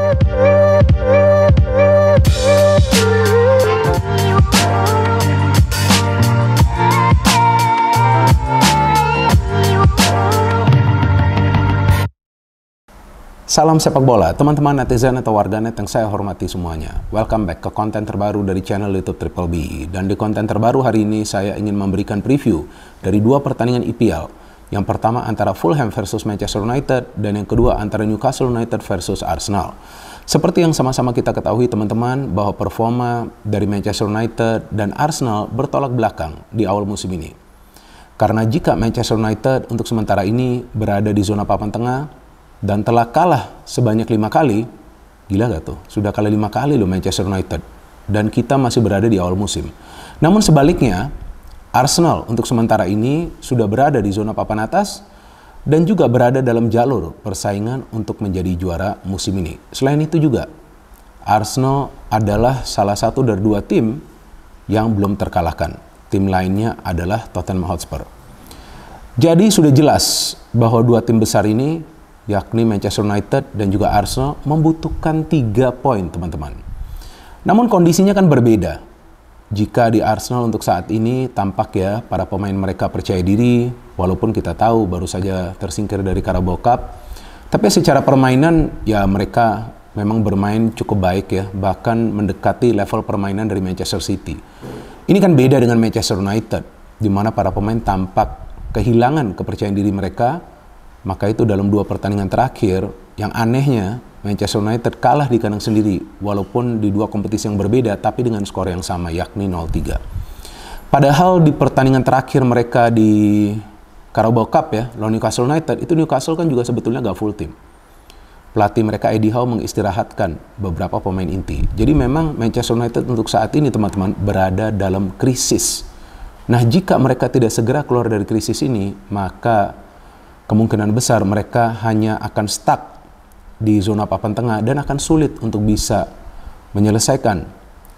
Salam sepak bola, teman-teman netizen atau warganet yang saya hormati semuanya. Welcome back ke konten terbaru dari channel YouTube Triple B. Dan di konten terbaru hari ini saya ingin memberikan preview dari dua pertandingan IPL. Yang pertama antara Fulham versus Manchester United dan yang kedua antara Newcastle United versus Arsenal. Seperti yang sama-sama kita ketahui teman-teman bahwa performa dari Manchester United dan Arsenal bertolak belakang di awal musim ini. Karena jika Manchester United untuk sementara ini berada di zona papan tengah dan telah kalah sebanyak 5 kali, gila gak tuh? Sudah kalah 5 kali loh Manchester United. Dan kita masih berada di awal musim. Namun sebaliknya, Arsenal untuk sementara ini sudah berada di zona papan atas dan juga berada dalam jalur persaingan untuk menjadi juara musim ini. Selain itu juga, Arsenal adalah salah satu dari dua tim yang belum terkalahkan. Tim lainnya adalah Tottenham Hotspur. Jadi sudah jelas bahwa dua tim besar ini yakni Manchester United dan juga Arsenal membutuhkan 3 poin teman-teman. Namun kondisinya kan berbeda. Jika di Arsenal untuk saat ini tampak ya para pemain mereka percaya diri, walaupun kita tahu baru saja tersingkir dari Carabao Cup, tapi secara permainan ya mereka memang bermain cukup baik ya, bahkan mendekati level permainan dari Manchester City. Ini kan beda dengan Manchester United, di mana para pemain tampak kehilangan kepercayaan diri mereka. Maka itu dalam 2 pertandingan terakhir, yang anehnya Manchester United kalah di kandang sendiri walaupun di 2 kompetisi yang berbeda tapi dengan skor yang sama yakni 0-3. Padahal di pertandingan terakhir mereka di Carabao Cup ya, lawan Newcastle United, itu Newcastle kan juga sebetulnya gak full tim. Pelatih mereka Eddie Howe mengistirahatkan beberapa pemain inti. Jadi memang Manchester United untuk saat ini teman-teman berada dalam krisis. Nah, jika mereka tidak segera keluar dari krisis ini, maka kemungkinan besar mereka hanya akan stuck di zona papan tengah dan akan sulit untuk bisa menyelesaikan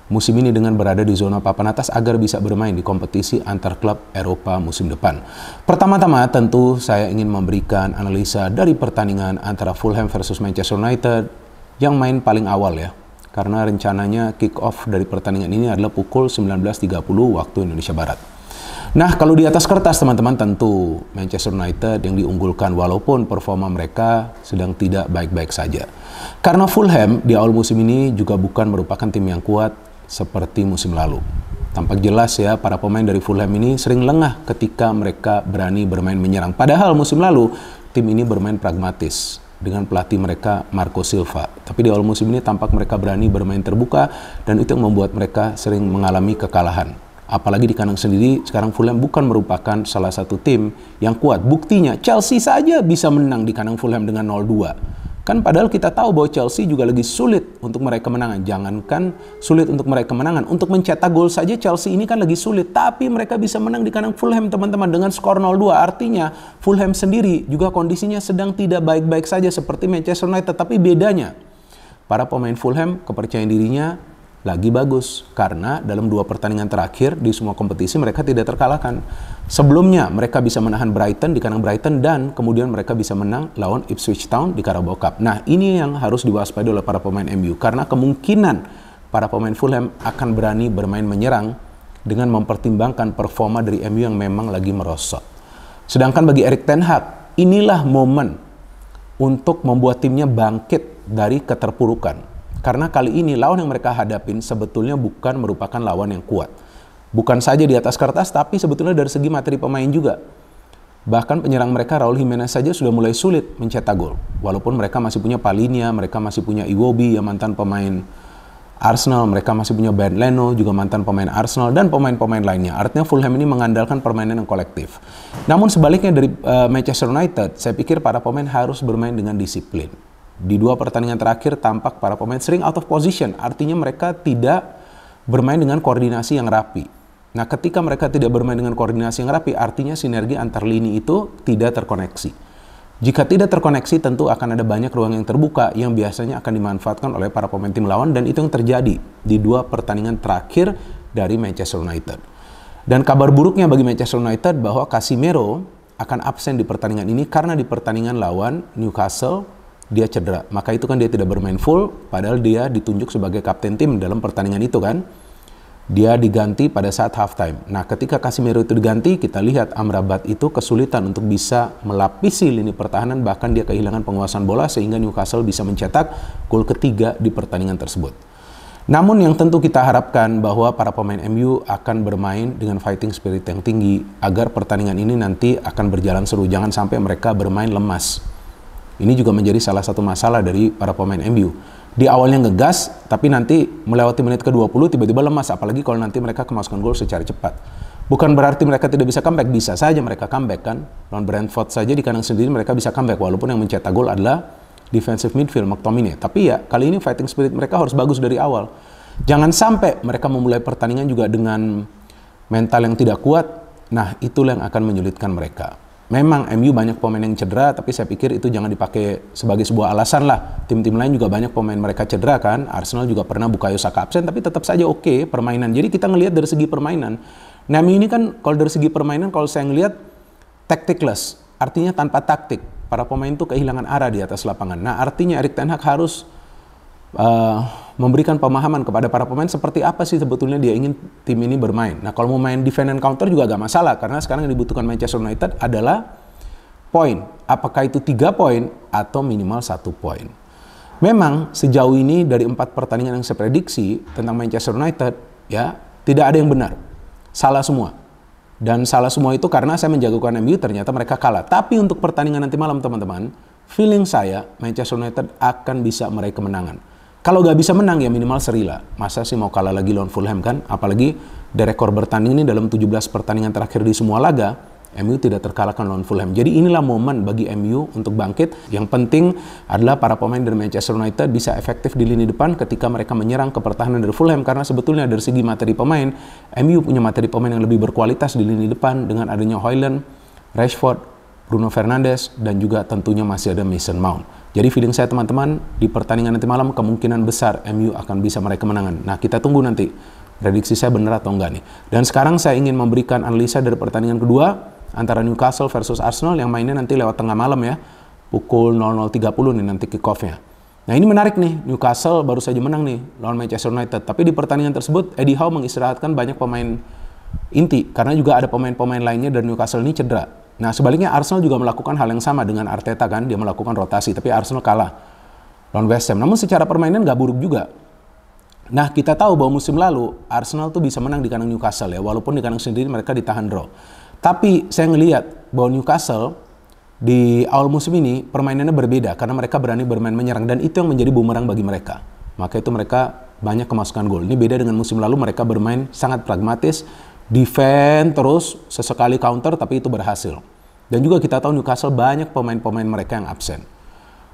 musim ini dengan berada di zona papan atas agar bisa bermain di kompetisi antar klub Eropa musim depan. Pertama-tama tentu saya ingin memberikan analisa dari pertandingan antara Fulham versus Manchester United yang main paling awal ya. Karena rencananya kick off dari pertandingan ini adalah pukul 19.30 waktu Indonesia Barat. Nah, kalau di atas kertas teman-teman tentu Manchester United yang diunggulkan walaupun performa mereka sedang tidak baik-baik saja. Karena Fulham di awal musim ini juga bukan merupakan tim yang kuat seperti musim lalu. Tampak jelas ya para pemain dari Fulham ini sering lengah ketika mereka berani bermain menyerang. Padahal musim lalu tim ini bermain pragmatis dengan pelatih mereka Marco Silva. Tapi di awal musim ini tampak mereka berani bermain terbuka dan itu yang membuat mereka sering mengalami kekalahan. Apalagi di kandang sendiri, sekarang Fulham bukan merupakan salah satu tim yang kuat. Buktinya, Chelsea saja bisa menang di kandang Fulham dengan 0-2. Kan padahal kita tahu bahwa Chelsea juga lagi sulit untuk meraih kemenangan. Jangankan sulit untuk meraih kemenangan, untuk mencetak gol saja Chelsea ini kan lagi sulit. Tapi mereka bisa menang di kandang Fulham teman-teman dengan skor 0-2. Artinya Fulham sendiri juga kondisinya sedang tidak baik-baik saja seperti Manchester United. Tapi bedanya, para pemain Fulham kepercayaan dirinya lagi bagus karena dalam 2 pertandingan terakhir di semua kompetisi mereka tidak terkalahkan. Sebelumnya mereka bisa menahan Brighton di kandang Brighton dan kemudian mereka bisa menang lawan Ipswich Town di Carabao Cup. Nah, ini yang harus diwaspadai oleh para pemain MU karena kemungkinan para pemain Fulham akan berani bermain menyerang dengan mempertimbangkan performa dari MU yang memang lagi merosot. Sedangkan bagi Erik ten Hag, inilah momen untuk membuat timnya bangkit dari keterpurukan. Karena kali ini lawan yang mereka hadapin sebetulnya bukan merupakan lawan yang kuat. Bukan saja di atas kertas, tapi sebetulnya dari segi materi pemain juga. Bahkan penyerang mereka Raul Jimenez saja sudah mulai sulit mencetak gol. Walaupun mereka masih punya Palhinha, mereka masih punya Iwobi yang mantan pemain Arsenal, mereka masih punya Ben Leno juga mantan pemain Arsenal dan pemain-pemain lainnya. Artinya Fulham ini mengandalkan permainan yang kolektif. Namun sebaliknya dari Manchester United, saya pikir para pemain harus bermain dengan disiplin. Di 2 pertandingan terakhir tampak para pemain sering out of position, artinya mereka tidak bermain dengan koordinasi yang rapi. Nah, ketika mereka tidak bermain dengan koordinasi yang rapi, artinya sinergi antar lini itu tidak terkoneksi. Jika tidak terkoneksi, tentu akan ada banyak ruang yang terbuka yang biasanya akan dimanfaatkan oleh para pemain tim lawan dan itu yang terjadi di 2 pertandingan terakhir dari Manchester United. Dan kabar buruknya bagi Manchester United bahwa Casemiro akan absen di pertandingan ini karena di pertandingan lawan Newcastle dia cedera. Maka itu kan dia tidak bermain full, padahal dia ditunjuk sebagai kapten tim dalam pertandingan itu kan. Dia diganti pada saat halftime. Nah, ketika Casemiro itu diganti, kita lihat Amrabat itu kesulitan untuk bisa melapisi lini pertahanan, bahkan dia kehilangan penguasaan bola sehingga Newcastle bisa mencetak gol ketiga di pertandingan tersebut. Namun yang tentu kita harapkan bahwa para pemain MU akan bermain dengan fighting spirit yang tinggi agar pertandingan ini nanti akan berjalan seru. Jangan sampai mereka bermain lemas. Ini juga menjadi salah satu masalah dari para pemain MU. Di awalnya ngegas, tapi nanti melewati menit ke-20 tiba-tiba lemas, apalagi kalau nanti mereka kemasukan gol secara cepat. Bukan berarti mereka tidak bisa comeback, bisa saja mereka comeback kan. Lawan Brentford saja di kandang sendiri mereka bisa comeback, walaupun yang mencetak gol adalah defensive midfield McTominay. Tapi ya, kali ini fighting spirit mereka harus bagus dari awal. Jangan sampai mereka memulai pertandingan juga dengan mental yang tidak kuat. Nah, itulah yang akan menyulitkan mereka. Memang MU banyak pemain yang cedera, tapi saya pikir itu jangan dipakai sebagai sebuah alasan lah. Tim-tim lain juga banyak pemain mereka cedera kan. Arsenal juga pernah Bukayo Saka absen, tapi tetap saja oke permainan. Jadi kita ngelihat dari segi permainan. Nah, MU ini kan kalau dari segi permainan, kalau saya ngelihat tacticless, artinya tanpa taktik. Para pemain itu kehilangan arah di atas lapangan. Nah, artinya Erik ten Hag harus memberikan pemahaman kepada para pemain seperti apa sih sebetulnya dia ingin tim ini bermain. Nah, kalau mau main defend and counter juga agak masalah, karena sekarang yang dibutuhkan Manchester United adalah poin. Apakah itu 3 poin atau minimal 1 poin. Memang sejauh ini dari 4 pertandingan yang saya prediksi tentang Manchester United, ya tidak ada yang benar. Salah semua. Dan salah semua itu karena saya menjagokan MU, ternyata mereka kalah. Tapi untuk pertandingan nanti malam teman-teman, feeling saya Manchester United akan bisa meraih kemenangan. Kalau nggak bisa menang ya minimal seri lah. Masa sih mau kalah lagi lawan Fulham kan? Apalagi di rekor bertanding ini dalam 17 pertandingan terakhir di semua laga, MU tidak terkalahkan lawan Fulham. Jadi inilah momen bagi MU untuk bangkit. Yang penting adalah para pemain dari Manchester United bisa efektif di lini depan ketika mereka menyerang ke pertahanan dari Fulham. Karena sebetulnya dari segi materi pemain, MU punya materi pemain yang lebih berkualitas di lini depan dengan adanya Højlund, Rashford, Bruno Fernandes, dan juga tentunya masih ada Mason Mount. Jadi feeling saya teman-teman, di pertandingan nanti malam kemungkinan besar MU akan bisa meraih kemenangan. Nah, kita tunggu nanti prediksi saya benar atau enggak nih. Dan sekarang saya ingin memberikan analisa dari pertandingan kedua antara Newcastle versus Arsenal yang mainnya nanti lewat tengah malam ya. Pukul 00.30 nih nanti kick-off-nya. Nah, ini menarik nih. Newcastle baru saja menang nih lawan Manchester United. Tapi di pertandingan tersebut Eddie Howe mengistirahatkan banyak pemain inti karena juga ada pemain-pemain lainnya dari Newcastle ini cedera. Nah, sebaliknya Arsenal juga melakukan hal yang sama dengan Arteta kan, dia melakukan rotasi, tapi Arsenal kalah lawan West Ham. Namun secara permainan nggak buruk juga. Nah, kita tahu bahwa musim lalu Arsenal tuh bisa menang di kandang Newcastle ya, walaupun di kandang sendiri mereka ditahan draw. Tapi saya ngelihat bahwa Newcastle di awal musim ini permainannya berbeda karena mereka berani bermain menyerang dan itu yang menjadi bumerang bagi mereka. Maka itu mereka banyak kemasukan gol. Ini beda dengan musim lalu, mereka bermain sangat pragmatis, defend terus, sesekali counter tapi itu berhasil. Dan juga kita tahu Newcastle banyak pemain-pemain mereka yang absen.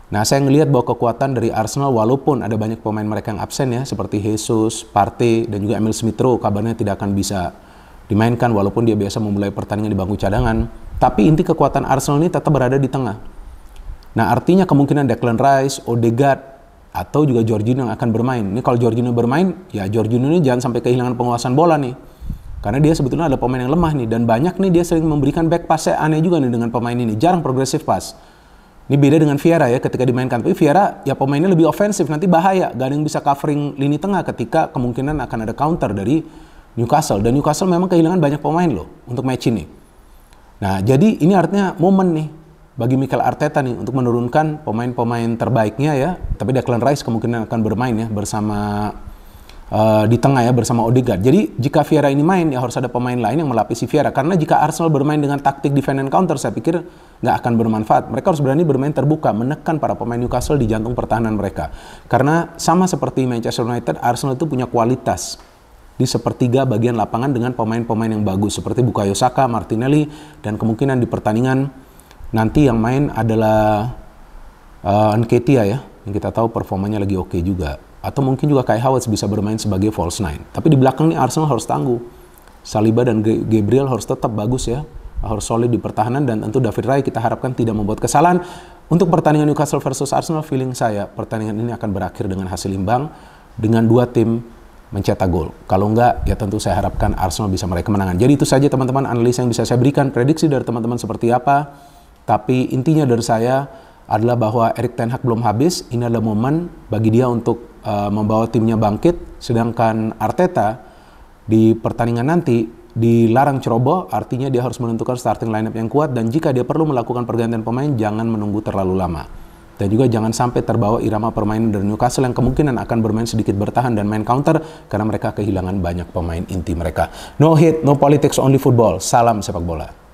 Nah, saya ngelihat bahwa kekuatan dari Arsenal walaupun ada banyak pemain mereka yang absen ya, seperti Jesus, Partey, dan juga Emil Smith Rowe kabarnya tidak akan bisa dimainkan walaupun dia biasa memulai pertandingan di bangku cadangan. Tapi inti kekuatan Arsenal ini tetap berada di tengah. Nah, artinya kemungkinan Declan Rice, Odegaard, atau juga Jorginho yang akan bermain. Ini kalau Jorginho bermain, ya Jorginho ini jangan sampai kehilangan penguasaan bola nih. Karena dia sebetulnya ada pemain yang lemah nih. Dan banyak nih dia sering memberikan back pass. Aneh juga nih dengan pemain ini. Jarang progressive pass. Ini beda dengan Vieira ya ketika dimainkan. Tapi Vieira ya pemainnya lebih ofensif. Nanti bahaya. Gak ada yang bisa covering lini tengah ketika kemungkinan akan ada counter dari Newcastle. Dan Newcastle memang kehilangan banyak pemain loh untuk match ini. Nah, jadi ini artinya momen nih bagi Mikel Arteta nih untuk menurunkan pemain-pemain terbaiknya ya. Tapi Declan Rice kemungkinan akan bermain ya bersama di tengah ya bersama Odegaard. Jadi jika Vieira ini main ya harus ada pemain lain yang melapisi Vieira. Karena jika Arsenal bermain dengan taktik defend and counter, saya pikir nggak akan bermanfaat. Mereka harus berani bermain terbuka, menekan para pemain Newcastle di jantung pertahanan mereka. Karena sama seperti Manchester United, Arsenal itu punya kualitas di sepertiga bagian lapangan dengan pemain-pemain yang bagus seperti Bukayo Saka, Martinelli, dan kemungkinan di pertandingan nanti yang main adalah Nketiah ya, yang kita tahu performanya lagi oke juga. Atau mungkin juga Kai Havertz bisa bermain sebagai false nine. Tapi di belakang nih Arsenal harus tangguh. Saliba dan Gabriel harus tetap bagus ya, harus solid di pertahanan, dan tentu David Raya kita harapkan tidak membuat kesalahan. Untuk pertandingan Newcastle versus Arsenal, feeling saya pertandingan ini akan berakhir dengan hasil imbang dengan dua tim mencetak gol. Kalau enggak, ya tentu saya harapkan Arsenal bisa meraih kemenangan. Jadi itu saja teman-teman analisa yang bisa saya berikan. Prediksi dari teman-teman seperti apa. Tapi intinya dari saya, adalah bahwa Erik ten Hag belum habis. Ini adalah momen bagi dia untuk membawa timnya bangkit, sedangkan Arteta di pertandingan nanti dilarang ceroboh, artinya dia harus menentukan starting lineup yang kuat, dan jika dia perlu melakukan pergantian pemain, jangan menunggu terlalu lama. Dan juga jangan sampai terbawa irama permainan dari Newcastle yang kemungkinan akan bermain sedikit bertahan dan main counter karena mereka kehilangan banyak pemain inti mereka. No hate, no politics, only football. Salam sepak bola.